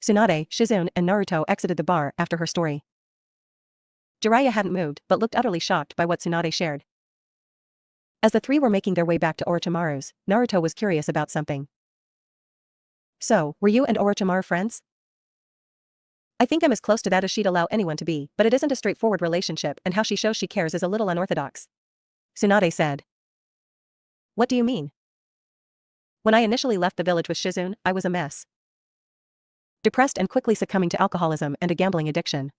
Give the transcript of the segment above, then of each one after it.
Tsunade, Shizune, and Naruto exited the bar after her story. Jiraiya hadn't moved but looked utterly shocked by what Tsunade shared. As the three were making their way back to Orochimaru's, Naruto was curious about something. So, were you and Orochimaru friends? I think I'm as close to that as she'd allow anyone to be, but it isn't a straightforward relationship and how she shows she cares is a little unorthodox. Tsunade said. What do you mean? When I initially left the village with Shizune, I was a mess. Depressed and quickly succumbing to alcoholism and a gambling addiction.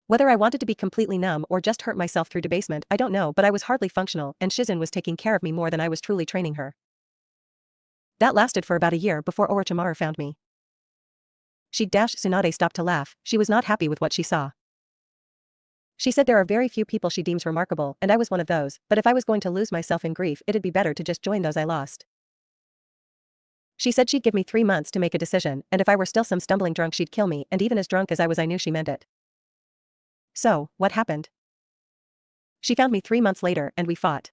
Whether I wanted to be completely numb or just hurt myself through debasement, I don't know, but I was hardly functional and Shizune was taking care of me more than I was truly training her. That lasted for about a year before Orochimaru found me. Tsunade stopped to laugh. She was not happy with what she saw. She said there are very few people she deems remarkable and I was one of those, but if I was going to lose myself in grief it'd be better to just join those I lost. She said she'd give me 3 months to make a decision and if I were still some stumbling drunk she'd kill me and even as drunk as I was I knew she meant it. So, what happened? She found me 3 months later and we fought.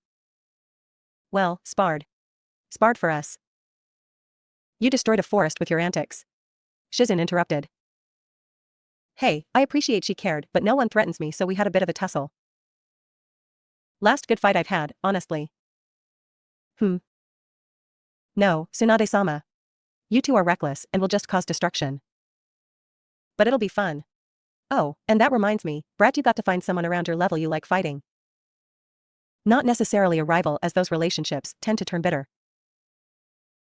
Well, sparred. Sparred for us. You destroyed a forest with your antics. Shizune interrupted. Hey, I appreciate she cared but no one threatens me so we had a bit of a tussle. Last good fight I've had, honestly. No, Tsunade-sama. You two are reckless and will just cause destruction. But it'll be fun. Oh, and that reminds me, Brat, you got to find someone around your level you like fighting. Not necessarily a rival as those relationships tend to turn bitter.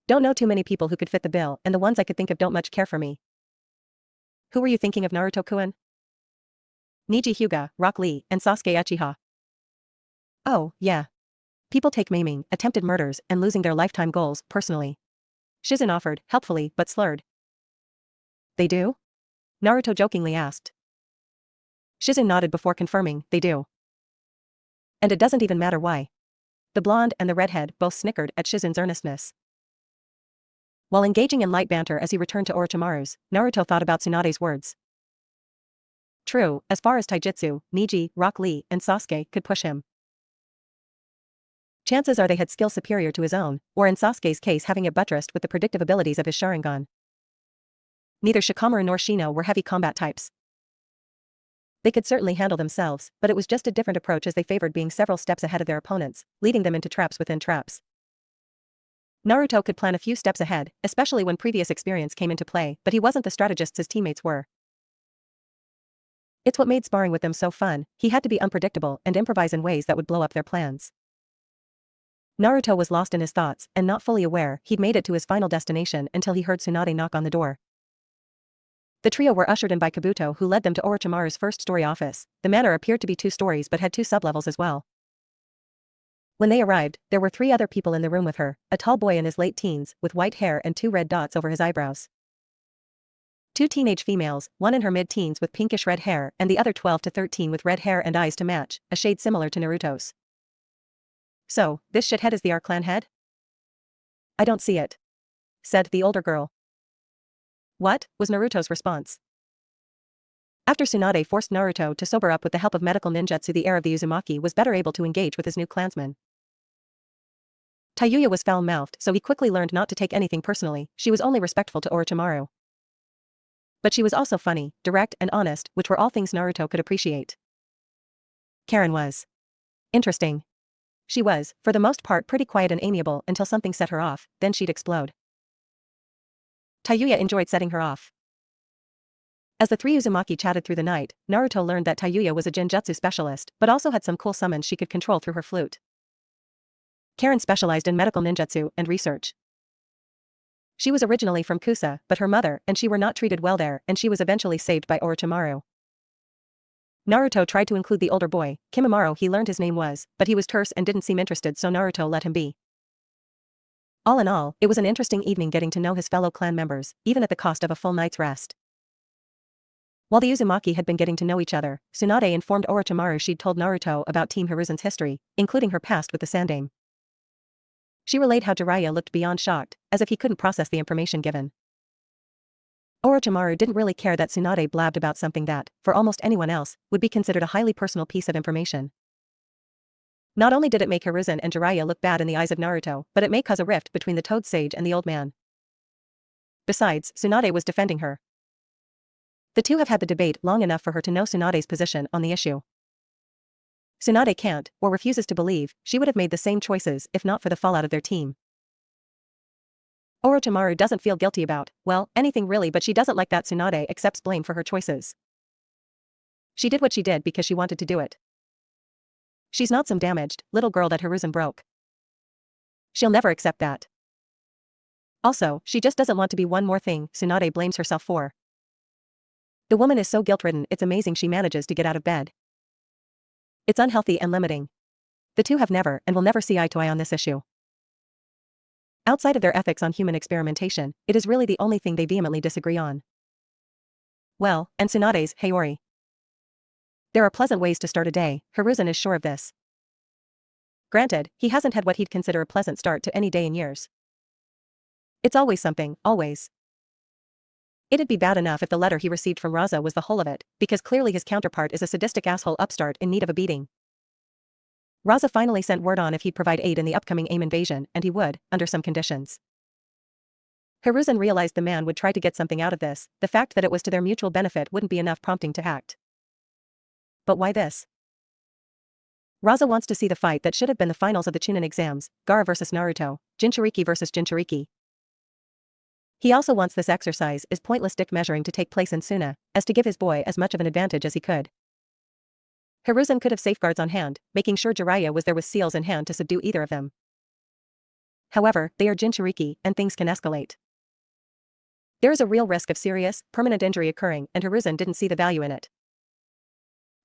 Don't know too many people who could fit the bill and the ones I could think of don't much care for me. Who were you thinking of, Naruto-kun? Neji Hyuga, Rock Lee, and Sasuke Uchiha. Oh, yeah. People take maiming, attempted murders, and losing their lifetime goals personally. Shizune offered, helpfully but slurred. They do? Naruto jokingly asked. Shizune nodded before confirming, they do. And it doesn't even matter why. The blonde and the redhead both snickered at Shizune's earnestness. While engaging in light banter as he returned to Orochimaru's, Naruto thought about Tsunade's words. True, as far as taijutsu, Neji, Rock Lee, and Sasuke could push him. Chances are they had skill superior to his own, or in Sasuke's case having it buttressed with the predictive abilities of his Sharingan. Neither Shikamaru nor Shino were heavy combat types. They could certainly handle themselves, but it was just a different approach as they favored being several steps ahead of their opponents, leading them into traps within traps. Naruto could plan a few steps ahead, especially when previous experience came into play, but he wasn't the strategist his teammates were. It's what made sparring with them so fun, he had to be unpredictable and improvise in ways that would blow up their plans. Naruto was lost in his thoughts and not fully aware he'd made it to his final destination until he heard Tsunade knock on the door. The trio were ushered in by Kabuto who led them to Orochimaru's first story office. The manor appeared to be 2 stories but had 2 sublevels as well. When they arrived, there were 3 other people in the room with her, a tall boy in his late teens, with white hair and 2 red dots over his eyebrows. 2 teenage females, one in her mid-teens with pinkish red hair and the other 12 to 13 with red hair and eyes to match, a shade similar to Naruto's. So, this shithead is the R clan head? I don't see it. Said the older girl. What? Was Naruto's response. After Tsunade forced Naruto to sober up with the help of medical ninjutsu, the heir of the Uzumaki was better able to engage with his new clansmen. Tayuya was foul-mouthed so he quickly learned not to take anything personally, she was only respectful to Orochimaru. But she was also funny, direct and honest, which were all things Naruto could appreciate. Karen was interesting. She was, for the most part, pretty quiet and amiable until something set her off, then she'd explode. Tayuya enjoyed setting her off. As the 3 Uzumaki chatted through the night, Naruto learned that Tayuya was a genjutsu specialist but also had some cool summons she could control through her flute. Karen specialized in medical ninjutsu and research. She was originally from Kusa, but her mother and she were not treated well there and she was eventually saved by Orochimaru. Naruto tried to include the older boy, Kimimaro he learned his name was, but he was terse and didn't seem interested so Naruto let him be. All in all, it was an interesting evening getting to know his fellow clan members, even at the cost of a full night's rest. While the Uzumaki had been getting to know each other, Tsunade informed Orochimaru she'd told Naruto about Team Hiruzen's history, including her past with the Sandaime. She relayed how Jiraiya looked beyond shocked, as if he couldn't process the information given. Orochimaru didn't really care that Tsunade blabbed about something that, for almost anyone else, would be considered a highly personal piece of information. Not only did it make Hiruzen and Jiraiya look bad in the eyes of Naruto, but it may cause a rift between the Toad Sage and the old man. Besides, Tsunade was defending her. The two have had the debate long enough for her to know Tsunade's position on the issue. Tsunade can't, or refuses to believe, she would have made the same choices if not for the fallout of their team. Orochimaru doesn't feel guilty about, well, anything really, but she doesn't like that Tsunade accepts blame for her choices. She did what she did because she wanted to do it. She's not some damaged, little girl that Hiruzen broke. She'll never accept that. Also, she just doesn't want to be one more thing Tsunade blames herself for. The woman is so guilt-ridden, it's amazing she manages to get out of bed. It's unhealthy and limiting. The two have never and will never see eye to eye on this issue. Outside of their ethics on human experimentation, it is really the only thing they vehemently disagree on. Well, and Tsunade's Hayori. There are pleasant ways to start a day, Hiruzen is sure of this. Granted, he hasn't had what he'd consider a pleasant start to any day in years. It's always something, always. It'd be bad enough if the letter he received from Raza was the whole of it, because clearly his counterpart is a sadistic asshole upstart in need of a beating. Raza finally sent word on if he'd provide aid in the upcoming AIM invasion, and he would, under some conditions. Hiruzen realized the man would try to get something out of this, the fact that it was to their mutual benefit wouldn't be enough prompting to act. But why this? Raza wants to see the fight that should have been the finals of the Chunin exams, Gaara vs Naruto, Jinchuriki vs Jinchuriki. He also wants this exercise is pointless dick measuring to take place in Suna, as to give his boy as much of an advantage as he could. Hiruzen could have safeguards on hand, making sure Jiraiya was there with seals in hand to subdue either of them. However, they are Jinchuriki, and things can escalate. There is a real risk of serious, permanent injury occurring, and Hiruzen didn't see the value in it.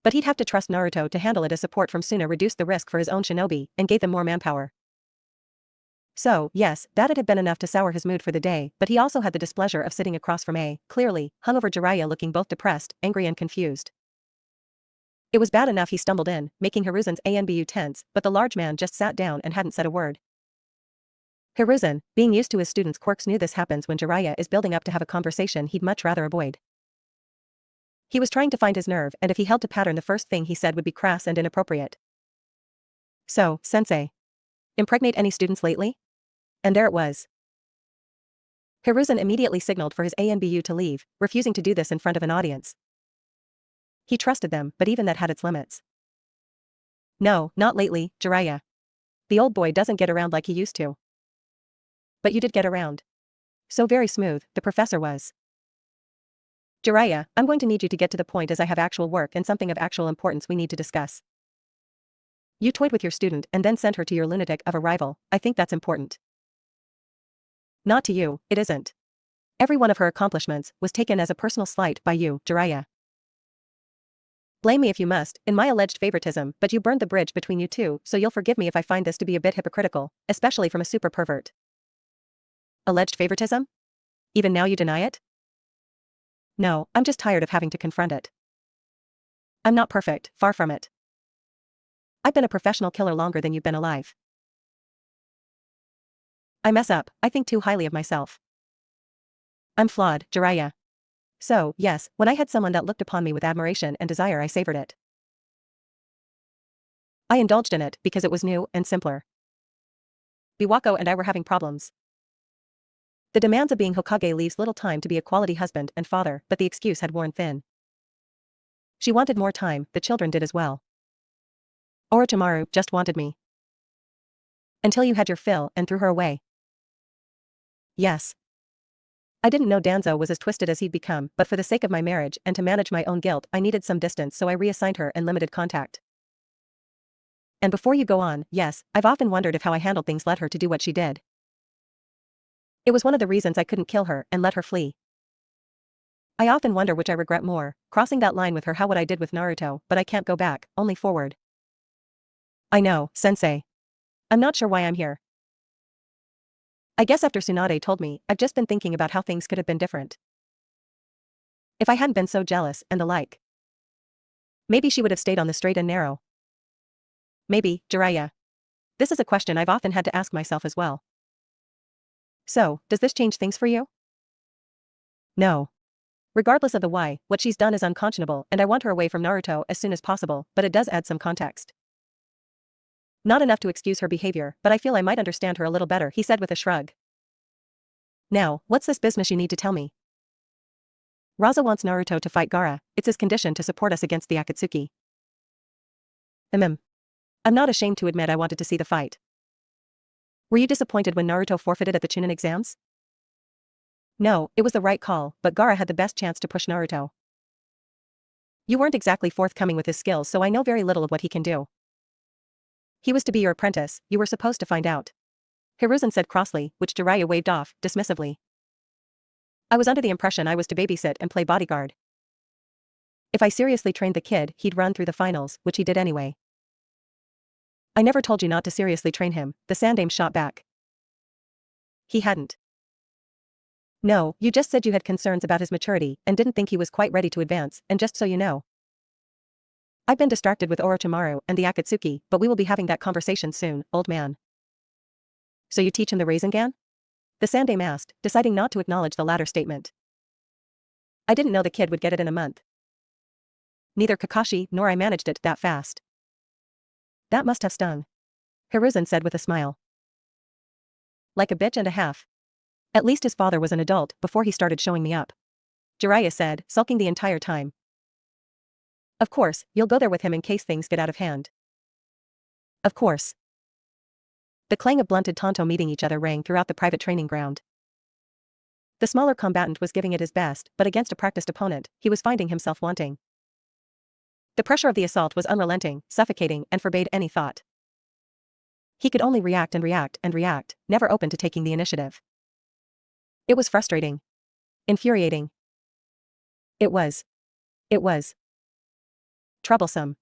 But he'd have to trust Naruto to handle it as support from Suna reduced the risk for his own shinobi, and gave them more manpower. So, yes, that'd have been enough to sour his mood for the day, but he also had the displeasure of sitting across from clearly, hungover Jiraiya looking both depressed, angry and confused. It was bad enough he stumbled in, making Hiruzen's ANBU tense, but the large man just sat down and hadn't said a word. Hiruzen, being used to his students' quirks, knew this happens when Jiraiya is building up to have a conversation he'd much rather avoid. He was trying to find his nerve, and if he held to pattern the first thing he said would be crass and inappropriate. So, sensei. Impregnate any students lately? And there it was. Hiruzen immediately signaled for his ANBU to leave, refusing to do this in front of an audience. He trusted them, but even that had its limits. No, not lately, Jiraiya. The old boy doesn't get around like he used to. But you did get around. So very smooth, the professor was. Jiraiya, I'm going to need you to get to the point as I have actual work and something of actual importance we need to discuss. You toyed with your student and then sent her to your lunatic of a rival, I think that's important. Not to you, it isn't. Every one of her accomplishments was taken as a personal slight by you, Jiraiya. Blame me if you must, in my alleged favoritism, but you burned the bridge between you two, so you'll forgive me if I find this to be a bit hypocritical, especially from a super pervert. Alleged favoritism? Even now you deny it? No, I'm just tired of having to confront it. I'm not perfect, far from it. I've been a professional killer longer than you've been alive. I mess up, I think too highly of myself. I'm flawed, Jiraiya. So, yes, when I had someone that looked upon me with admiration and desire, I savored it. I indulged in it because it was new and simpler. Biwako and I were having problems. The demands of being Hokage leaves little time to be a quality husband and father, but the excuse had worn thin. She wanted more time, the children did as well. Orochimaru just wanted me. Until you had your fill and threw her away. Yes. I didn't know Danzo was as twisted as he'd become, but for the sake of my marriage and to manage my own guilt, I needed some distance, so I reassigned her and limited contact. And before you go on, yes, I've often wondered if how I handled things led her to do what she did. It was one of the reasons I couldn't kill her and let her flee. I often wonder which I regret more, crossing that line with her, how what I did with Naruto, but I can't go back, only forward. I know, sensei. I'm not sure why I'm here. I guess after Tsunade told me, I've just been thinking about how things could have been different. If I hadn't been so jealous and the like. Maybe she would have stayed on the straight and narrow. Maybe, Jiraiya. This is a question I've often had to ask myself as well. So, does this change things for you? No. Regardless of the why, what she's done is unconscionable and I want her away from Naruto as soon as possible, but it does add some context. Not enough to excuse her behavior, but I feel I might understand her a little better, he said with a shrug. Now, what's this business you need to tell me? Raza wants Naruto to fight Gaara, it's his condition to support us against the Akatsuki. I'm not ashamed to admit I wanted to see the fight. Were you disappointed when Naruto forfeited at the Chunin exams? No, it was the right call, but Gaara had the best chance to push Naruto. You weren't exactly forthcoming with his skills, so I know very little of what he can do. He was to be your apprentice, you were supposed to find out. Hiruzen said crossly, which Jiraiya waved off, dismissively. I was under the impression I was to babysit and play bodyguard. If I seriously trained the kid, he'd run through the finals, which he did anyway. I never told you not to seriously train him, the Sandaime shot back. He hadn't. No, you just said you had concerns about his maturity and didn't think he was quite ready to advance, and just so you know. I've been distracted with Orochimaru and the Akatsuki, but we will be having that conversation soon, old man. So you teach him the Rasengan? The Sandaime asked, deciding not to acknowledge the latter statement. I didn't know the kid would get it in a month. Neither Kakashi nor I managed it that fast. That must have stung. Hiruzen said with a smile. Like a bitch and a half. At least his father was an adult before he started showing me up. Jiraiya said, sulking the entire time. Of course, you'll go there with him in case things get out of hand. Of course. The clang of blunted tanto meeting each other rang throughout the private training ground. The smaller combatant was giving it his best, but against a practiced opponent, he was finding himself wanting. The pressure of the assault was unrelenting, suffocating, and forbade any thought. He could only react and react and react, never open to taking the initiative. It was frustrating. Infuriating. It was troublesome.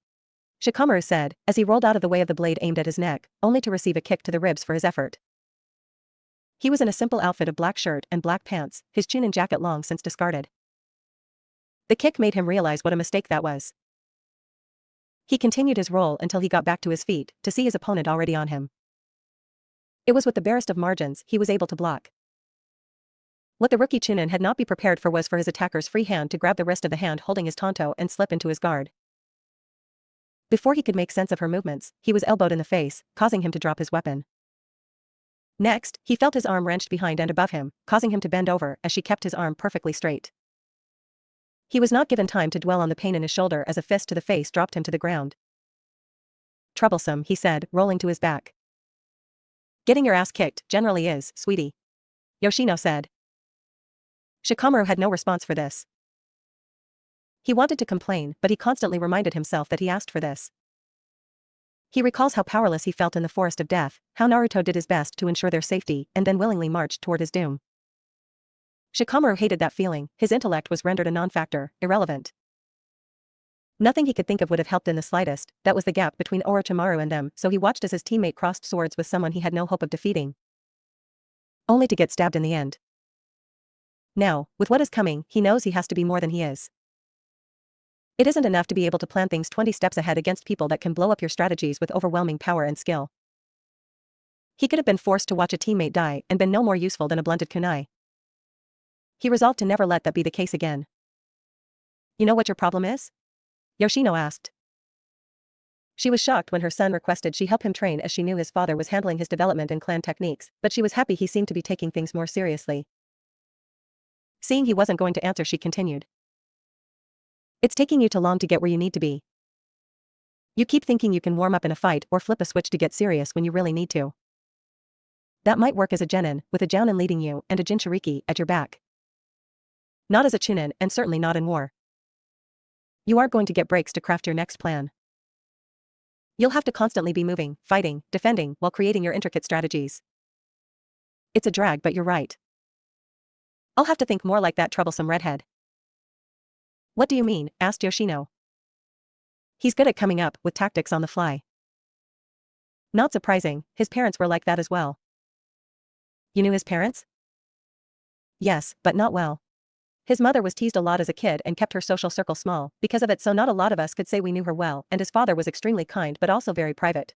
Shikamaru said, as he rolled out of the way of the blade aimed at his neck, only to receive a kick to the ribs for his effort. He was in a simple outfit of black shirt and black pants, his Chunin jacket long since discarded. The kick made him realize what a mistake that was. He continued his roll until he got back to his feet, to see his opponent already on him. It was with the barest of margins he was able to block. What the rookie Chunin had not been prepared for was for his attacker's free hand to grab the wrist of the hand holding his tanto and slip into his guard. Before he could make sense of her movements, he was elbowed in the face, causing him to drop his weapon. Next, he felt his arm wrenched behind and above him, causing him to bend over as she kept his arm perfectly straight. He was not given time to dwell on the pain in his shoulder as a fist to the face dropped him to the ground. Troublesome, he said, rolling to his back. Getting your ass kicked generally is, sweetie. Yoshino said. Shikamaru had no response for this. He wanted to complain, but he constantly reminded himself that he asked for this. He recalls how powerless he felt in the forest of death, how Naruto did his best to ensure their safety and then willingly marched toward his doom. Shikamaru hated that feeling, his intellect was rendered a non-factor, irrelevant. Nothing he could think of would have helped in the slightest, that was the gap between Orochimaru and them, so he watched as his teammate crossed swords with someone he had no hope of defeating. Only to get stabbed in the end. Now, with what is coming, he knows he has to be more than he is. It isn't enough to be able to plan things 20 steps ahead against people that can blow up your strategies with overwhelming power and skill. He could have been forced to watch a teammate die and been no more useful than a blunted kunai. He resolved to never let that be the case again. You know what your problem is? Yoshino asked. She was shocked when her son requested she help him train as she knew his father was handling his development in clan techniques, but she was happy he seemed to be taking things more seriously. Seeing he wasn't going to answer, she continued. It's taking you too long to get where you need to be. You keep thinking you can warm up in a fight or flip a switch to get serious when you really need to. That might work as a genin, with a jounin leading you and a jinchuriki at your back. Not as a chunin, and certainly not in war. You aren't going to get breaks to craft your next plan. You'll have to constantly be moving, fighting, defending, while creating your intricate strategies. It's a drag, but you're right. I'll have to think more like that troublesome redhead. What do you mean? Asked Yoshino. He's good at coming up with tactics on the fly. Not surprising, his parents were like that as well. You knew his parents? Yes, but not well. His mother was teased a lot as a kid and kept her social circle small, because of it, so not a lot of us could say we knew her well, and his father was extremely kind but also very private.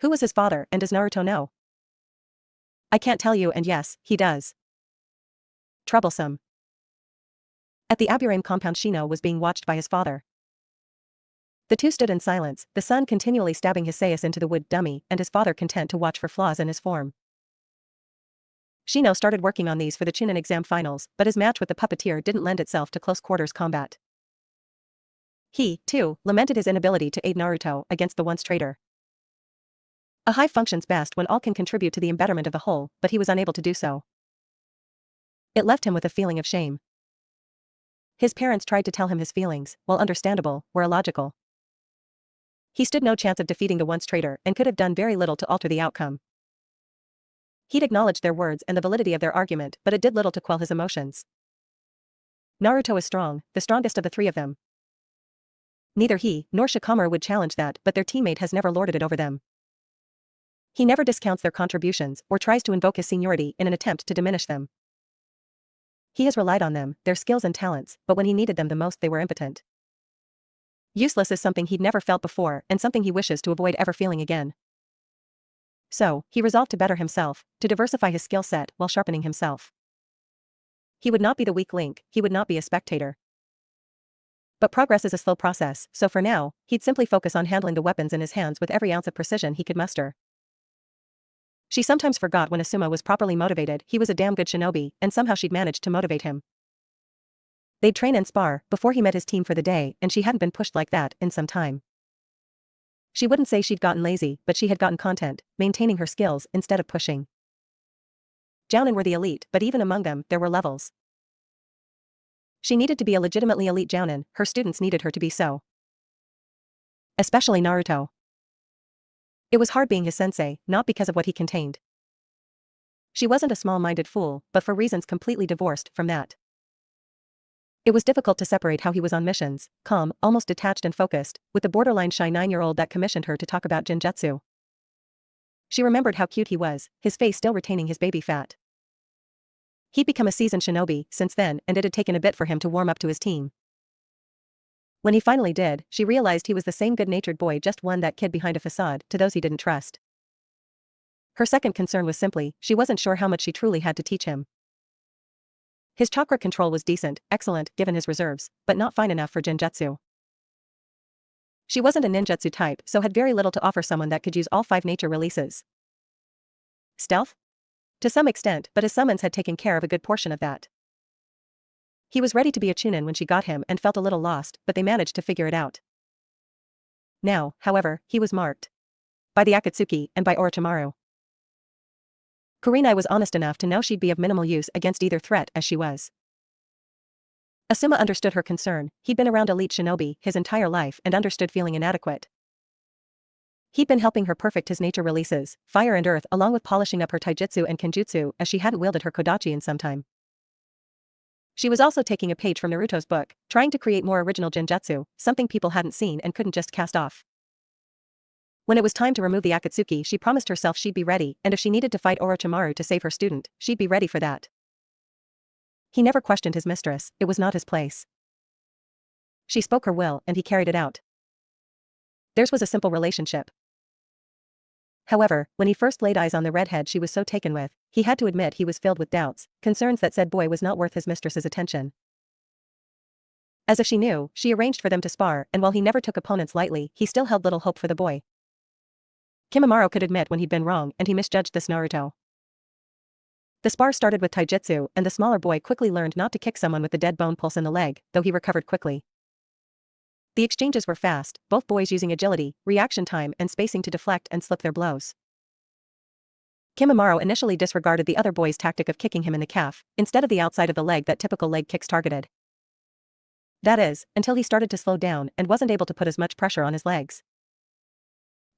Who was his father, and does Naruto know? I can't tell you, and yes, he does. Troublesome. At the Aburame compound, Shino was being watched by his father. The two stood in silence, the son continually stabbing his sayus into the wood dummy, and his father content to watch for flaws in his form. Shino started working on these for the Chunin exam finals, but his match with the puppeteer didn't lend itself to close-quarters combat. He, too, lamented his inability to aid Naruto against the once traitor. A hive functions best when all can contribute to the embetterment of the whole, but he was unable to do so. It left him with a feeling of shame. His parents tried to tell him his feelings, while understandable, were illogical. He stood no chance of defeating the once traitor and could have done very little to alter the outcome. He'd acknowledged their words and the validity of their argument, but it did little to quell his emotions. Naruto is strong, the strongest of the three of them. Neither he nor Shikamaru would challenge that, but their teammate has never lorded it over them. He never discounts their contributions or tries to invoke his seniority in an attempt to diminish them. He has relied on them, their skills and talents, but when he needed them the most they were impotent. Useless is something he'd never felt before and something he wishes to avoid ever feeling again. So, he resolved to better himself, to diversify his skill set while sharpening himself. He would not be the weak link, he would not be a spectator. But progress is a slow process, so for now, he'd simply focus on handling the weapons in his hands with every ounce of precision he could muster. She sometimes forgot when Asuma was properly motivated he was a damn good shinobi, and somehow she'd managed to motivate him. They'd train and spar before he met his team for the day, and she hadn't been pushed like that in some time. She wouldn't say she'd gotten lazy, but she had gotten content, maintaining her skills instead of pushing. Jounin were the elite, but even among them, there were levels. She needed to be a legitimately elite Jounin, her students needed her to be so. Especially Naruto. It was hard being his sensei, not because of what he contained. She wasn't a small-minded fool, but for reasons completely divorced from that. It was difficult to separate how he was on missions, calm, almost detached and focused, with the borderline shy 9-year-old that commissioned her to talk about Jinjutsu. She remembered how cute he was, his face still retaining his baby fat. He'd become a seasoned shinobi since then, and it had taken a bit for him to warm up to his team. When he finally did, she realized he was the same good-natured boy, just one that kid behind a facade to those he didn't trust. Her second concern was simply, she wasn't sure how much she truly had to teach him. His chakra control was decent, excellent, given his reserves, but not fine enough for Jinjutsu. She wasn't a ninjutsu type, so had very little to offer someone that could use all 5 nature releases. Stealth? To some extent, but his summons had taken care of a good portion of that. He was ready to be a Chunin when she got him and felt a little lost, but they managed to figure it out. Now, however, he was marked. By the Akatsuki and by Orochimaru. Kurenai was honest enough to know she'd be of minimal use against either threat as she was. Asuma understood her concern, he'd been around elite shinobi his entire life and understood feeling inadequate. He'd been helping her perfect his nature releases, fire and earth, along with polishing up her taijutsu and kenjutsu as she hadn't wielded her kodachi in some time. She was also taking a page from Naruto's book, trying to create more original Jinjutsu, something people hadn't seen and couldn't just cast off. When it was time to remove the Akatsuki, she promised herself she'd be ready, and if she needed to fight Orochimaru to save her student, she'd be ready for that. He never questioned his mistress, it was not his place. She spoke her will, and he carried it out. Theirs was a simple relationship. However, when he first laid eyes on the redhead she was so taken with, he had to admit he was filled with doubts, concerns that said boy was not worth his mistress's attention. As if she knew, she arranged for them to spar, and while he never took opponents lightly, he still held little hope for the boy. Kimimaro could admit when he'd been wrong, and he misjudged this Naruto. The spar started with taijutsu, and the smaller boy quickly learned not to kick someone with the dead bone pulse in the leg, though he recovered quickly. The exchanges were fast, both boys using agility, reaction time, and spacing to deflect and slip their blows. Kimimaro initially disregarded the other boy's tactic of kicking him in the calf, instead of the outside of the leg that typical leg kicks targeted. That is, until he started to slow down and wasn't able to put as much pressure on his legs.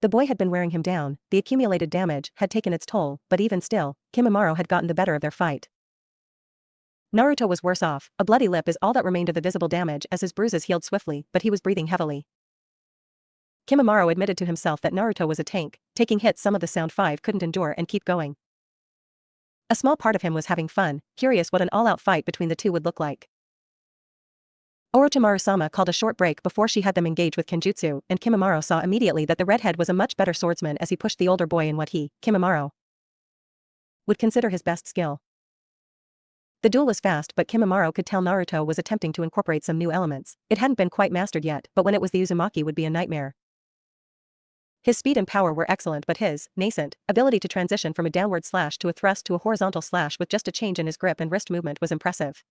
The boy had been wearing him down, the accumulated damage had taken its toll, but even still, Kimimaro had gotten the better of their fight. Naruto was worse off, a bloody lip is all that remained of the visible damage as his bruises healed swiftly, but he was breathing heavily. Kimimaro admitted to himself that Naruto was a tank, taking hits some of the Sound 5 couldn't endure and keep going. A small part of him was having fun, curious what an all-out fight between the two would look like. Orochimaru-sama called a short break before she had them engage with Kenjutsu, and Kimimaro saw immediately that the redhead was a much better swordsman as he pushed the older boy in what he, Kimimaro, would consider his best skill. The duel was fast, but Kimimaro could tell Naruto was attempting to incorporate some new elements. It hadn't been quite mastered yet, but when it was the Uzumaki would be a nightmare. His speed and power were excellent, but his nascent ability to transition from a downward slash to a thrust to a horizontal slash with just a change in his grip and wrist movement was impressive.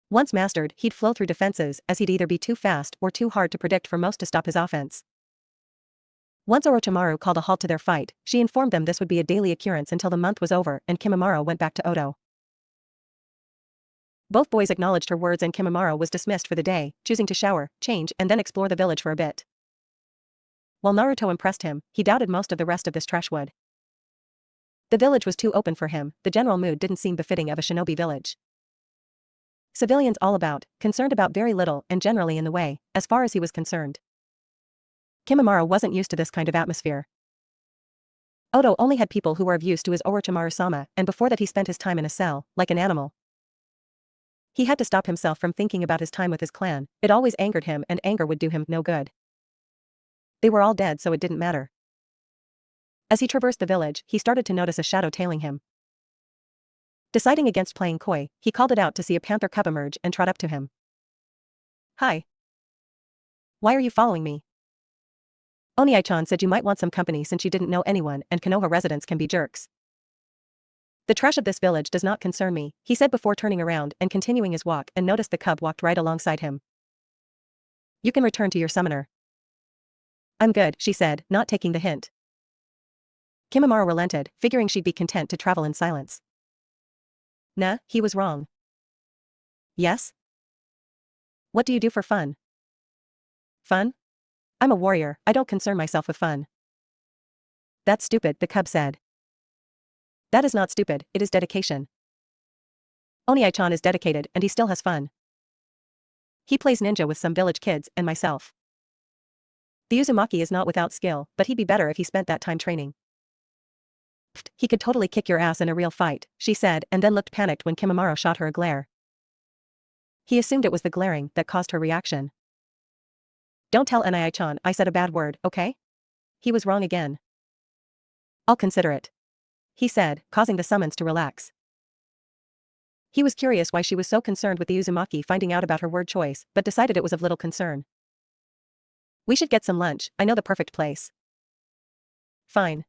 Once mastered, he'd flow through defenses, as he'd either be too fast or too hard to predict for most to stop his offense. Once Orochimaru called a halt to their fight, she informed them this would be a daily occurrence until the month was over, and Kimimaro went back to Oto. Both boys acknowledged her words and Kimimaro was dismissed for the day, choosing to shower, change, and then explore the village for a bit. While Naruto impressed him, he doubted most of the rest of this trashwood. The village was too open for him, the general mood didn't seem befitting of a shinobi village. Civilians all about, concerned about very little and generally in the way, as far as he was concerned. Kimimaro wasn't used to this kind of atmosphere. Oto only had people who were of use to his Orochimaru-sama, and before that he spent his time in a cell, like an animal. He had to stop himself from thinking about his time with his clan, it always angered him and anger would do him no good. They were all dead so it didn't matter. As he traversed the village, he started to notice a shadow tailing him. Deciding against playing coy, he called it out to see a panther cub emerge and trot up to him. "Hi. Why are you following me?" Oniai-chan said you might want some company since you didn't know anyone and Konoha residents can be jerks. "The trash of this village does not concern me," he said before turning around and continuing his walk and noticed the cub walked right alongside him. "You can return to your summoner." "I'm good," she said, not taking the hint. Kimimaro relented, figuring she'd be content to travel in silence. Nah, he was wrong. "Yes? What do you do for fun?" "Fun? I'm a warrior, I don't concern myself with fun." "That's stupid," the cub said. "That is not stupid, it is dedication. Oniai-chan is dedicated and he still has fun. He plays ninja with some village kids and myself. The Uzumaki is not without skill, but he'd be better if he spent that time training." "Pfft, he could totally kick your ass in a real fight," she said and then looked panicked when Kimimaro shot her a glare. He assumed it was the glaring that caused her reaction. "Don't tell Oniai-chan I said a bad word, okay?" He was wrong again. "I'll consider it," he said, causing the summons to relax. He was curious why she was so concerned with the Uzumaki finding out about her word choice, but decided it was of little concern. "We should get some lunch, I know the perfect place." "Fine,"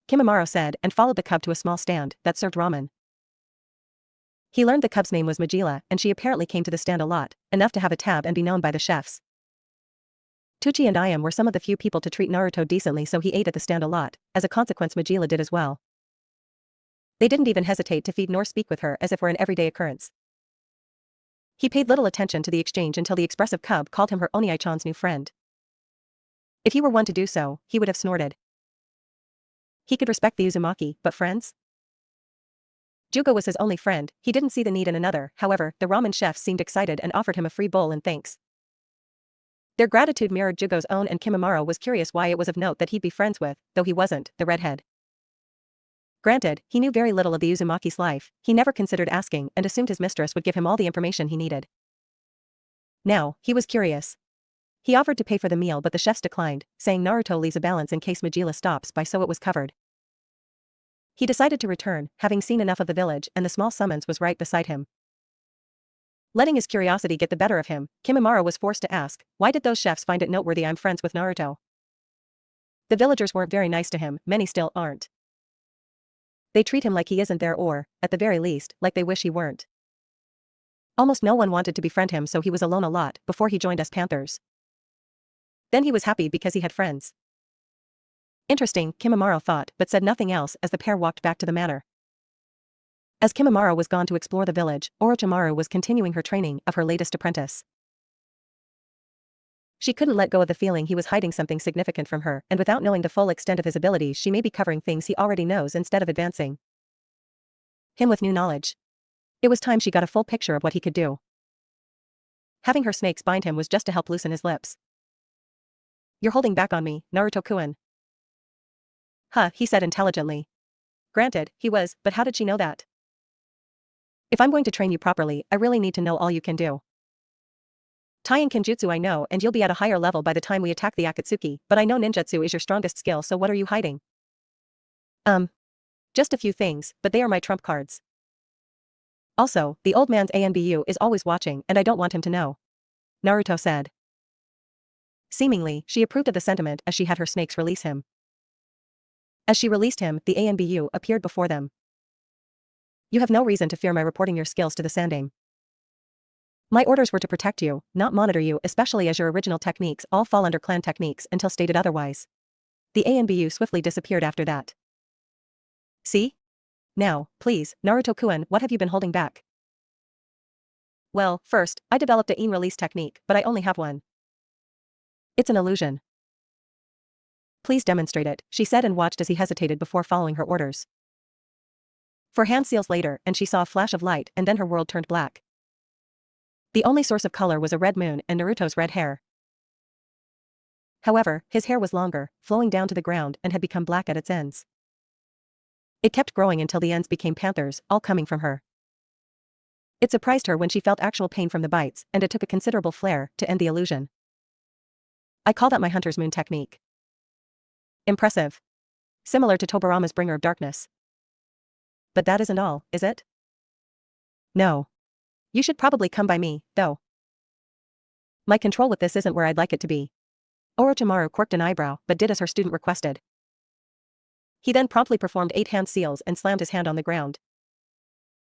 Kimimaro said and followed the cub to a small stand that served ramen. He learned the cub's name was Majila and she apparently came to the stand a lot, enough to have a tab and be known by the chefs. Tucci and Iam were some of the few people to treat Naruto decently so he ate at the stand a lot, as a consequence Majila did as well. They didn't even hesitate to feed nor speak with her as if were an everyday occurrence. He paid little attention to the exchange until the expressive cub called him her Oniai-chan's new friend. If he were one to do so, he would have snorted. He could respect the Uzumaki, but friends? Jugo was his only friend, he didn't see the need in another, however, the ramen chefs seemed excited and offered him a free bowl in thanks. Their gratitude mirrored Jugo's own and Kimimaro was curious why it was of note that he'd be friends with, though he wasn't, the redhead. Granted, he knew very little of the Uzumaki's life, he never considered asking and assumed his mistress would give him all the information he needed. Now, he was curious. He offered to pay for the meal but the chefs declined, saying Naruto leaves a balance in case Majila stops by so it was covered. He decided to return, having seen enough of the village and the small summons was right beside him. Letting his curiosity get the better of him, Kimimaro was forced to ask, why did those chefs find it noteworthy I'm friends with Naruto? The villagers weren't very nice to him, many still aren't. They treat him like he isn't there or, at the very least, like they wish he weren't. Almost no one wanted to befriend him so he was alone a lot before he joined us Panthers. Then he was happy because he had friends. Interesting, Kimimaro thought but said nothing else as the pair walked back to the manor. As Kimimaro was gone to explore the village, Orochimaru was continuing her training of her latest apprentice. She couldn't let go of the feeling he was hiding something significant from her and without knowing the full extent of his abilities she may be covering things he already knows instead of advancing him with new knowledge. It was time she got a full picture of what he could do. Having her snakes bind him was just to help loosen his lips. You're holding back on me, Naruto-kun. Huh, he said intelligently. Granted, he was, but how did she know that? If I'm going to train you properly, I really need to know all you can do. Tai-and Kenjutsu I know and you'll be at a higher level by the time we attack the Akatsuki, but I know ninjutsu is your strongest skill so what are you hiding? Just a few things, but they are my trump cards. Also, the old man's ANBU is always watching and I don't want him to know. Naruto said. Seemingly, she approved of the sentiment as she had her snakes release him. As she released him, the ANBU appeared before them. You have no reason to fear my reporting your skills to the Sandaime. My orders were to protect you, not monitor you, especially as your original techniques all fall under clan techniques until stated otherwise. The ANBU swiftly disappeared after that. See? Now, please, Naruto-kun, what have you been holding back? Well, first, I developed a release technique, but I only have one. It's an illusion. Please demonstrate it, she said and watched as he hesitated before following her orders. 4 hand seals later, and she saw a flash of light, and then her world turned black. The only source of color was a red moon and Naruto's red hair. However, his hair was longer, flowing down to the ground and had become black at its ends. It kept growing until the ends became panthers, all coming from her. It surprised her when she felt actual pain from the bites, and it took a considerable flare to end the illusion. I call that my Hunter's Moon technique. Impressive. Similar to Tobarama's Bringer of Darkness. But that isn't all, is it? No. You should probably come by me, though. My control with this isn't where I'd like it to be. Orochimaru quirked an eyebrow but did as her student requested. He then promptly performed 8 hand seals and slammed his hand on the ground.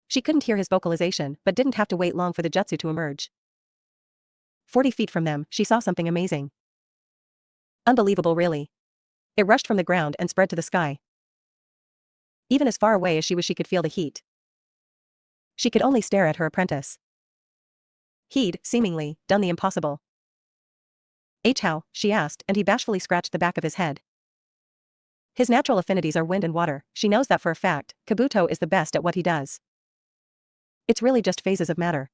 She couldn't hear his vocalization but didn't have to wait long for the jutsu to emerge. 40 feet from them, she saw something amazing. Unbelievable, really. It rushed from the ground and spread to the sky. Even as far away as she was, she could feel the heat. She could only stare at her apprentice. He'd, seemingly, done the impossible. How? She asked, and he bashfully scratched the back of his head. His natural affinities are wind and water, she knows that for a fact. Kabuto is the best at what he does. It's really just phases of matter.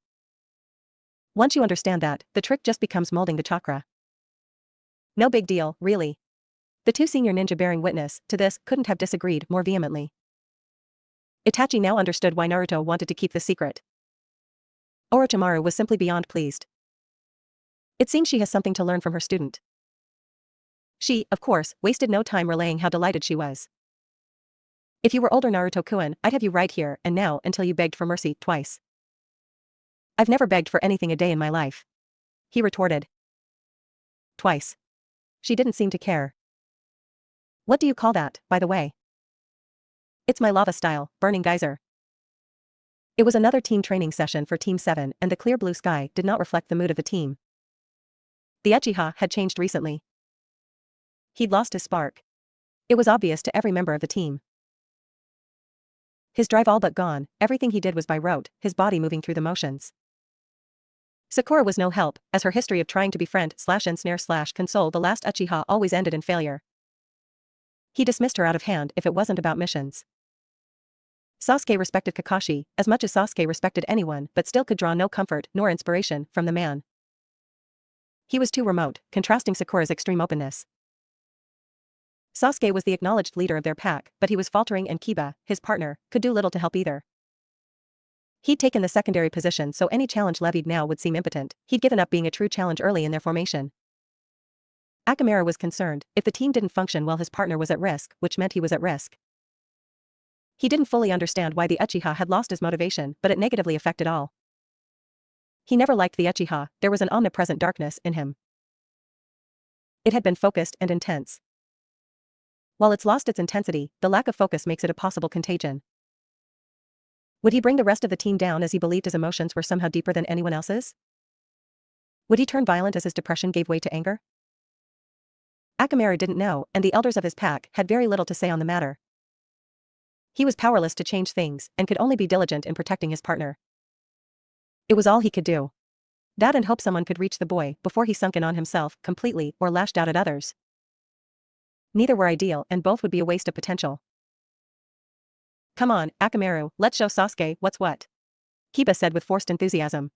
Once you understand that, the trick just becomes molding the chakra. No big deal, really. The 2 senior ninja bearing witness to this couldn't have disagreed more vehemently. Itachi now understood why Naruto wanted to keep the secret. Orochimaru was simply beyond pleased. It seems she has something to learn from her student. She, of course, wasted no time relaying how delighted she was. If you were older Naruto-kun, I'd have you right here and now until you begged for mercy twice. I've never begged for anything a day in my life. He retorted. Twice. She didn't seem to care. What do you call that, by the way? It's my lava style, burning geyser. It was another team training session for Team 7 and the clear blue sky did not reflect the mood of the team. The Uchiha had changed recently. He'd lost his spark. It was obvious to every member of the team. His drive all but gone, everything he did was by rote, his body moving through the motions. Sakura was no help, as her history of trying to befriend/ensnare/console the last Uchiha always ended in failure. He dismissed her out of hand if it wasn't about missions. Sasuke respected Kakashi as much as Sasuke respected anyone but still could draw no comfort nor inspiration from the man. He was too remote, contrasting Sakura's extreme openness. Sasuke was the acknowledged leader of their pack, but he was faltering and Kiba, his partner, could do little to help either. He'd taken the secondary position so any challenge levied now would seem impotent. He'd given up being a true challenge early in their formation. Akamaru was concerned if the team didn't function while his partner was at risk, which meant he was at risk. He didn't fully understand why the Uchiha had lost his motivation, but it negatively affected all. He never liked the Uchiha, there was an omnipresent darkness in him. It had been focused and intense. While it's lost its intensity, the lack of focus makes it a possible contagion. Would he bring the rest of the team down as he believed his emotions were somehow deeper than anyone else's? Would he turn violent as his depression gave way to anger? Akamaru didn't know, and the elders of his pack had very little to say on the matter. He was powerless to change things, and could only be diligent in protecting his partner. It was all he could do. That and hope someone could reach the boy before he sunk in on himself completely or lashed out at others. Neither were ideal and both would be a waste of potential. Come on, Akamaru, let's show Sasuke what's what. Kiba said with forced enthusiasm.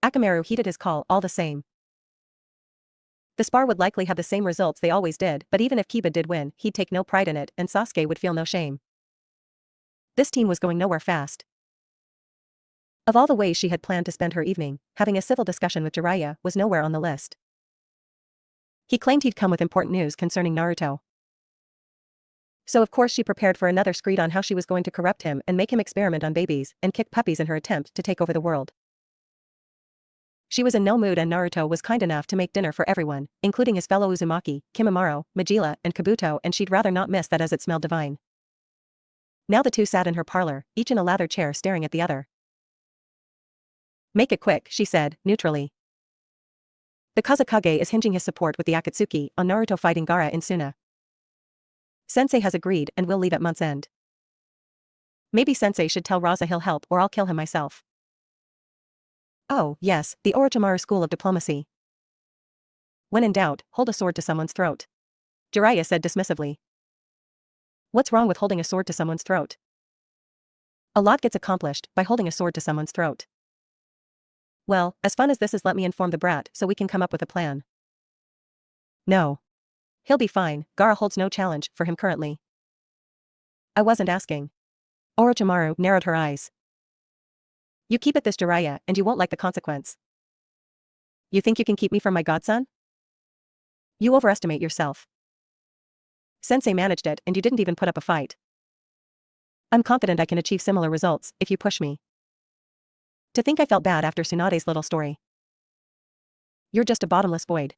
Akamaru heeded his call all the same. The spar would likely have the same results they always did, but even if Kiba did win, he'd take no pride in it and Sasuke would feel no shame. This team was going nowhere fast. Of all the ways she had planned to spend her evening, having a civil discussion with Jiraiya was nowhere on the list. He claimed he'd come with important news concerning Naruto. So of course she prepared for another screed on how she was going to corrupt him and make him experiment on babies and kick puppies in her attempt to take over the world. She was in no mood and Naruto was kind enough to make dinner for everyone, including his fellow Uzumaki, Kimimaro, Majila, and Kabuto, and she'd rather not miss that as it smelled divine. Now the two sat in her parlor, each in a lather chair staring at the other. "Make it quick," she said, neutrally. "The Kazekage is hinging his support with the Akatsuki on Naruto fighting Gaara in Suna. Sensei has agreed and will leave at month's end. Maybe Sensei should tell Raza he'll help or I'll kill him myself." "Oh, yes, the Orochimaru school of diplomacy. When in doubt, hold a sword to someone's throat," Jiraiya said dismissively. "What's wrong with holding a sword to someone's throat? A lot gets accomplished by holding a sword to someone's throat." "Well, as fun as this is, let me inform the brat so we can come up with a plan." "No. He'll be fine, Gaara holds no challenge for him currently." "I wasn't asking." Orochimaru narrowed her eyes. "You keep at this, Jiraiya, and you won't like the consequence." "You think you can keep me from my godson? You overestimate yourself. Sensei managed it and you didn't even put up a fight. I'm confident I can achieve similar results if you push me." To think I felt bad after Tsunade's little story. "You're just a bottomless void.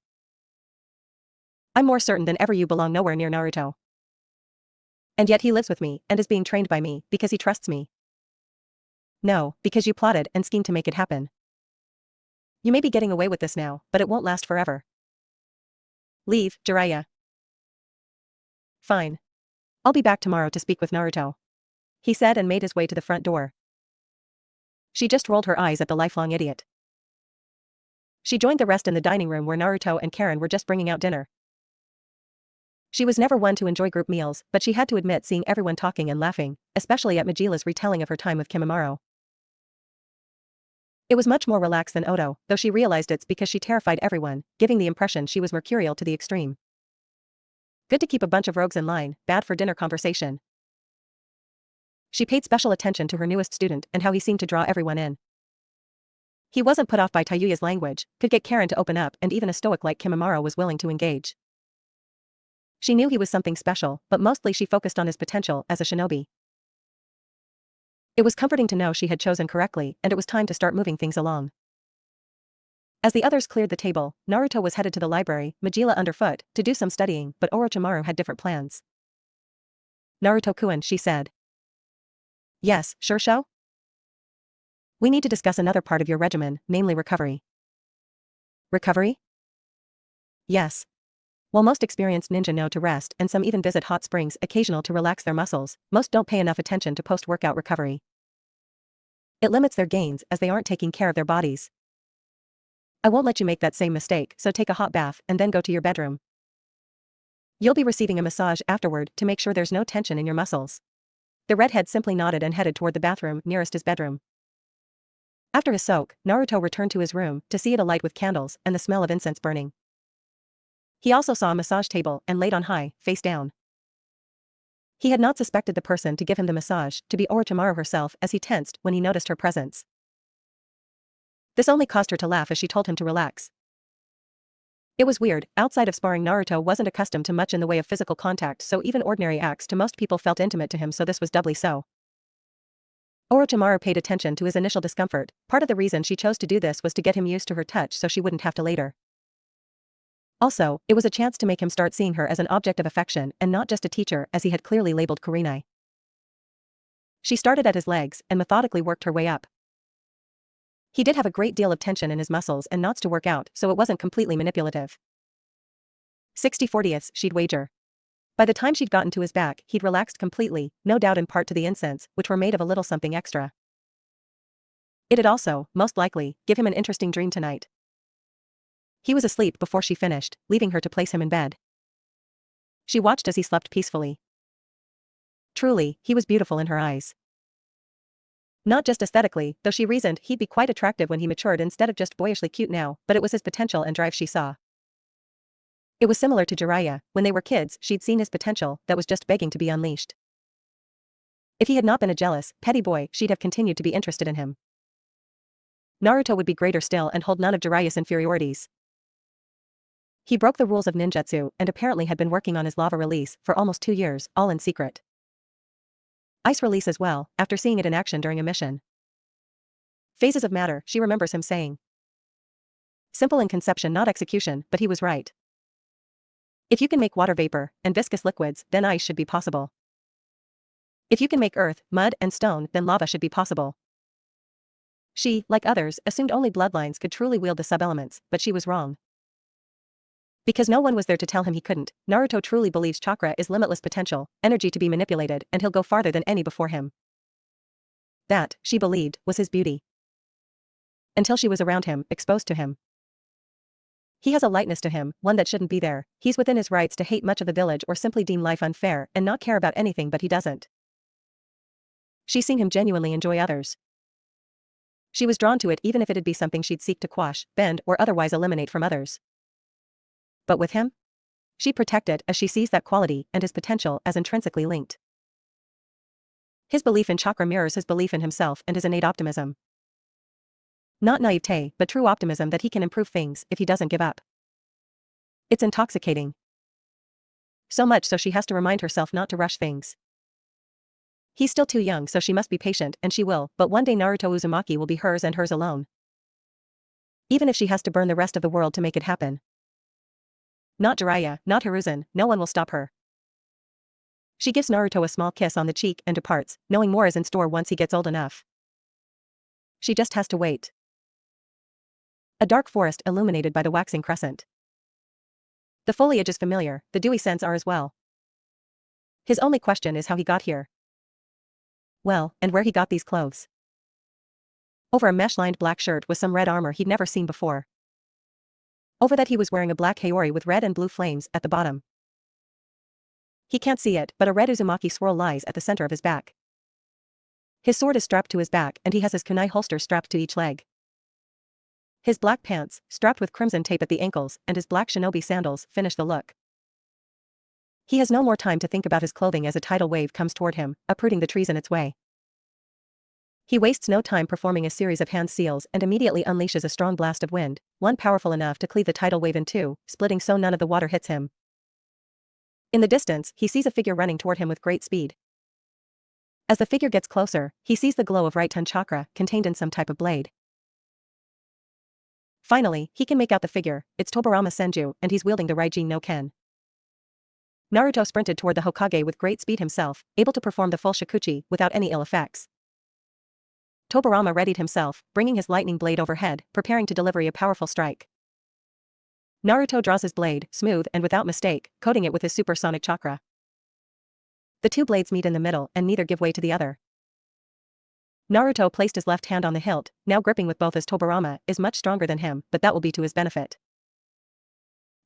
I'm more certain than ever you belong nowhere near Naruto. And yet he lives with me and is being trained by me because he trusts me. No, because you plotted and schemed to make it happen. You may be getting away with this now, but it won't last forever. Leave, Jiraiya." "Fine. I'll be back tomorrow to speak with Naruto," he said and made his way to the front door. She just rolled her eyes at the lifelong idiot. She joined the rest in the dining room where Naruto and Karen were just bringing out dinner. She was never one to enjoy group meals, but she had to admit seeing everyone talking and laughing, especially at Majila's retelling of her time with Kimimaro. It was much more relaxed than Oto, though she realized it's because she terrified everyone, giving the impression she was mercurial to the extreme. Good to keep a bunch of rogues in line, bad for dinner conversation. She paid special attention to her newest student and how he seemed to draw everyone in. He wasn't put off by Tayuya's language, could get Karen to open up, and even a stoic like Kimimaro was willing to engage. She knew he was something special, but mostly she focused on his potential as a shinobi. It was comforting to know she had chosen correctly, and it was time to start moving things along. As the others cleared the table, Naruto was headed to the library, Majila underfoot, to do some studying, but Orochimaru had different plans. "Naruto-kun," she said. "Yes, sure show? We need to discuss another part of your regimen, namely recovery." "Recovery?" "Yes. While most experienced ninja know to rest and some even visit hot springs occasional to relax their muscles, most don't pay enough attention to post-workout recovery. It limits their gains as they aren't taking care of their bodies. I won't let you make that same mistake, so take a hot bath and then go to your bedroom. You'll be receiving a massage afterward to make sure there's no tension in your muscles." The redhead simply nodded and headed toward the bathroom nearest his bedroom. After his soak, Naruto returned to his room to see it alight with candles and the smell of incense burning. He also saw a massage table and laid on high, face down. He had not suspected the person to give him the massage to be Orochimaru herself as he tensed when he noticed her presence. This only caused her to laugh as she told him to relax. It was weird, outside of sparring Naruto wasn't accustomed to much in the way of physical contact, so even ordinary acts to most people felt intimate to him, so this was doubly so. Orochimaru paid attention to his initial discomfort. Part of the reason she chose to do this was to get him used to her touch so she wouldn't have to later. Also, it was a chance to make him start seeing her as an object of affection and not just a teacher as he had clearly labeled Kurenai. She started at his legs and methodically worked her way up. He did have a great deal of tension in his muscles and knots to work out, so it wasn't completely manipulative. 60/40ths, she'd wager. By the time she'd gotten to his back, he'd relaxed completely, no doubt in part to the incense, which were made of a little something extra. It'd also, most likely, give him an interesting dream tonight. He was asleep before she finished, leaving her to place him in bed. She watched as he slept peacefully. Truly, he was beautiful in her eyes. Not just aesthetically, though she reasoned he'd be quite attractive when he matured instead of just boyishly cute now, but it was his potential and drive she saw. It was similar to Jiraiya. When they were kids, she'd seen his potential that was just begging to be unleashed. If he had not been a jealous, petty boy, she'd have continued to be interested in him. Naruto would be greater still and hold none of Jiraiya's inferiorities. He broke the rules of ninjutsu and apparently had been working on his lava release for almost 2 years, all in secret. Ice release as well, after seeing it in action during a mission. Phases of matter, she remembers him saying. Simple in conception not execution, but he was right. If you can make water vapor and viscous liquids, then ice should be possible. If you can make earth, mud, and stone, then lava should be possible. She, like others, assumed only bloodlines could truly wield the sub-elements, but she was wrong. Because no one was there to tell him he couldn't, Naruto truly believes chakra is limitless potential, energy to be manipulated, and he'll go farther than any before him. That, she believed, was his beauty. Until she was around him, exposed to him. He has a lightness to him, one that shouldn't be there. He's within his rights to hate much of the village or simply deem life unfair and not care about anything, but he doesn't. She's seen him genuinely enjoy others. She was drawn to it even if it'd be something she'd seek to quash, bend, or otherwise eliminate from others. But with him? She protect it as she sees that quality and his potential as intrinsically linked. His belief in chakra mirrors his belief in himself and his innate optimism. Not naivete, but true optimism that he can improve things if he doesn't give up. It's intoxicating. So much so she has to remind herself not to rush things. He's still too young, so she must be patient, and she will, but one day Naruto Uzumaki will be hers and hers alone. Even if she has to burn the rest of the world to make it happen. Not Jiraiya, not Hiruzen, no one will stop her. She gives Naruto a small kiss on the cheek and departs, knowing more is in store once he gets old enough. She just has to wait. A dark forest illuminated by the waxing crescent. The foliage is familiar, the dewy scents are as well. His only question is how he got here. Well, and where he got these clothes. Over a mesh-lined black shirt with some red armor he'd never seen before. Over that he was wearing a black haori with red and blue flames at the bottom. He can't see it, but a red Uzumaki swirl lies at the center of his back. His sword is strapped to his back and he has his kunai holster strapped to each leg. His black pants, strapped with crimson tape at the ankles, and his black shinobi sandals finish the look. He has no more time to think about his clothing as a tidal wave comes toward him, uprooting the trees in its way. He wastes no time performing a series of hand seals and immediately unleashes a strong blast of wind, one powerful enough to cleave the tidal wave in two, splitting so none of the water hits him. In the distance, he sees a figure running toward him with great speed. As the figure gets closer, he sees the glow of right ton chakra, contained in some type of blade. Finally, he can make out the figure. It's Tobirama Senju, and he's wielding the Raijin no Ken. Naruto sprinted toward the Hokage with great speed himself, able to perform the full Shikuchi without any ill effects. Tobirama readied himself, bringing his lightning blade overhead, preparing to deliver a powerful strike. Naruto draws his blade, smooth and without mistake, coating it with his supersonic chakra. The two blades meet in the middle and neither give way to the other. Naruto placed his left hand on the hilt, now gripping with both as Tobirama is much stronger than him, but that will be to his benefit.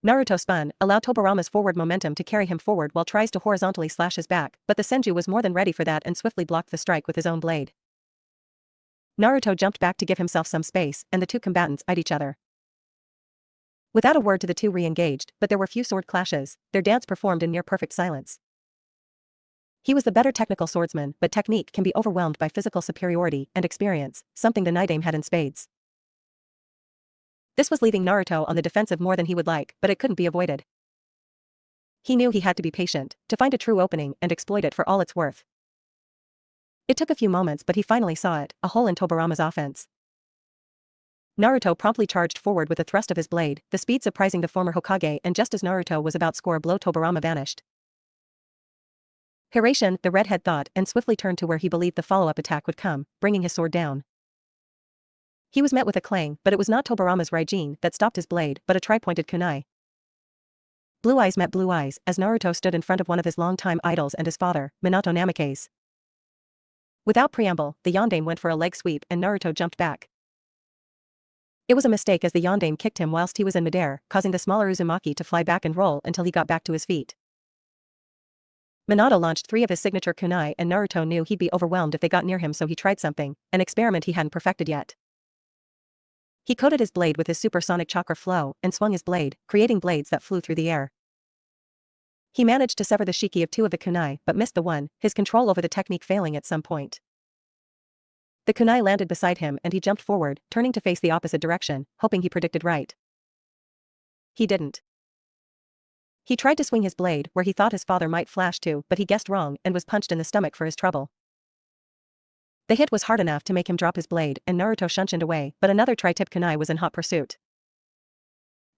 Naruto spun, allowed Tobirama's forward momentum to carry him forward while tries to horizontally slash his back, but the Senju was more than ready for that and swiftly blocked the strike with his own blade. Naruto jumped back to give himself some space, and the two combatants eyed each other. Without a word the two re-engaged, but there were few sword clashes, their dance performed in near-perfect silence. He was the better technical swordsman, but technique can be overwhelmed by physical superiority and experience, something the Night Aim had in spades. This was leaving Naruto on the defensive more than he would like, but it couldn't be avoided. He knew he had to be patient, to find a true opening and exploit it for all it's worth. It took a few moments but he finally saw it, a hole in Tobirama's offense. Naruto promptly charged forward with a thrust of his blade, the speed surprising the former Hokage, and just as Naruto was about to score a blow Tobirama vanished. Hiruzen, the redhead thought, and swiftly turned to where he believed the follow-up attack would come, bringing his sword down. He was met with a clang, but it was not Tobirama's Raijin that stopped his blade, but a tri-pointed kunai. Blue eyes met blue eyes as Naruto stood in front of one of his longtime idols and his father, Minato Namikaze. Without preamble, the yondaime went for a leg sweep and Naruto jumped back. It was a mistake as the yondaime kicked him whilst he was in midair, causing the smaller Uzumaki to fly back and roll until he got back to his feet. Minato launched 3 of his signature kunai and Naruto knew he'd be overwhelmed if they got near him, so he tried something, an experiment he hadn't perfected yet. He coated his blade with his supersonic chakra flow and swung his blade, creating blades that flew through the air. He managed to sever the shiki of 2 of the kunai but missed the one, his control over the technique failing at some point. The kunai landed beside him and he jumped forward, turning to face the opposite direction, hoping he predicted right. He didn't. He tried to swing his blade where he thought his father might flash to, but he guessed wrong and was punched in the stomach for his trouble. The hit was hard enough to make him drop his blade and Naruto shunshined away, but another tri-tip kunai was in hot pursuit.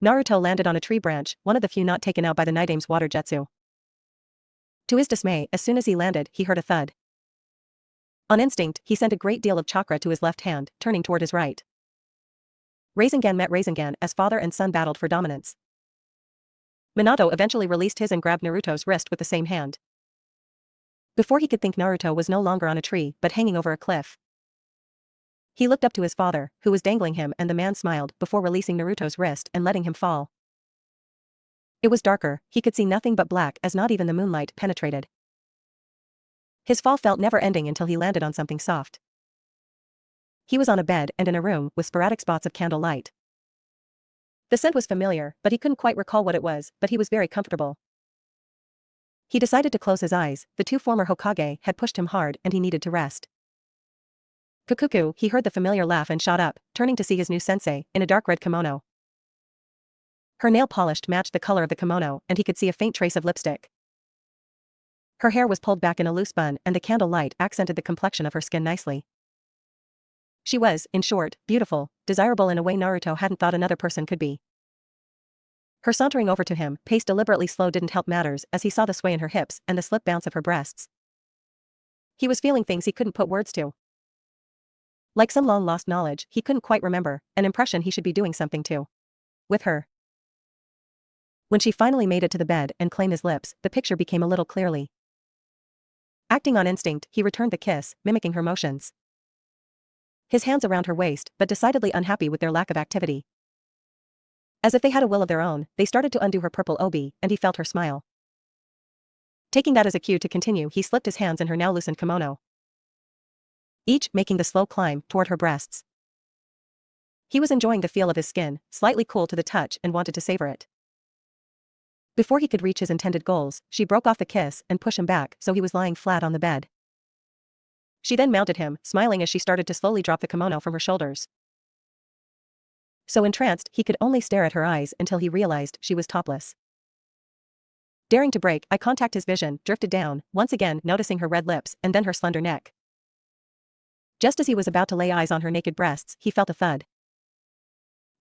Naruto landed on a tree branch, one of the few not taken out by the Nidame's water jutsu. To his dismay, as soon as he landed, he heard a thud. On instinct, he sent a great deal of chakra to his left hand, turning toward his right. Rasengan met Rasengan as father and son battled for dominance. Minato eventually released his and grabbed Naruto's wrist with the same hand. Before he could think, Naruto was no longer on a tree but hanging over a cliff. He looked up to his father, who was dangling him, and the man smiled before releasing Naruto's wrist and letting him fall. It was darker, he could see nothing but black as not even the moonlight penetrated. His fall felt never-ending until he landed on something soft. He was on a bed and in a room with sporadic spots of candle light. The scent was familiar, but he couldn't quite recall what it was, but he was very comfortable. He decided to close his eyes. The two former Hokage had pushed him hard and he needed to rest. Kukuku, he heard the familiar laugh and shot up, turning to see his new sensei, in a dark red kimono. Her nail polished matched the color of the kimono and he could see a faint trace of lipstick. Her hair was pulled back in a loose bun and the candle light accented the complexion of her skin nicely. She was, in short, beautiful, desirable in a way Naruto hadn't thought another person could be. Her sauntering over to him, pace deliberately slow, didn't help matters as he saw the sway in her hips and the slip bounce of her breasts. He was feeling things he couldn't put words to. Like some long-lost knowledge he couldn't quite remember, an impression he should be doing something to. With her. When she finally made it to the bed and claimed his lips, the picture became a little clearly. Acting on instinct, he returned the kiss, mimicking her motions. His hands around her waist, but decidedly unhappy with their lack of activity. As if they had a will of their own, they started to undo her purple obi, and he felt her smile. Taking that as a cue to continue, he slipped his hands in her now loosened kimono, each making the slow climb toward her breasts. He was enjoying the feel of his skin, slightly cool to the touch, and wanted to savor it. Before he could reach his intended goals, she broke off the kiss and pushed him back so he was lying flat on the bed. She then mounted him, smiling as she started to slowly drop the kimono from her shoulders. So entranced, he could only stare at her eyes until he realized she was topless. Daring to break eye contact, his vision drifted down, once again noticing her red lips and then her slender neck. Just as he was about to lay eyes on her naked breasts, he felt a thud.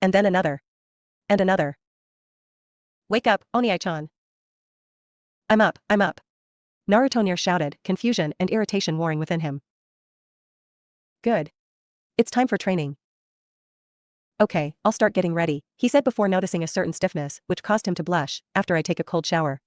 And then another. And another. "Wake up, Oniai-chan." I'm up. Naruto near shouted, confusion and irritation warring within him. Good. It's time for training. Okay, I'll start getting ready, he said before noticing a certain stiffness, which caused him to blush. After I take a cold shower.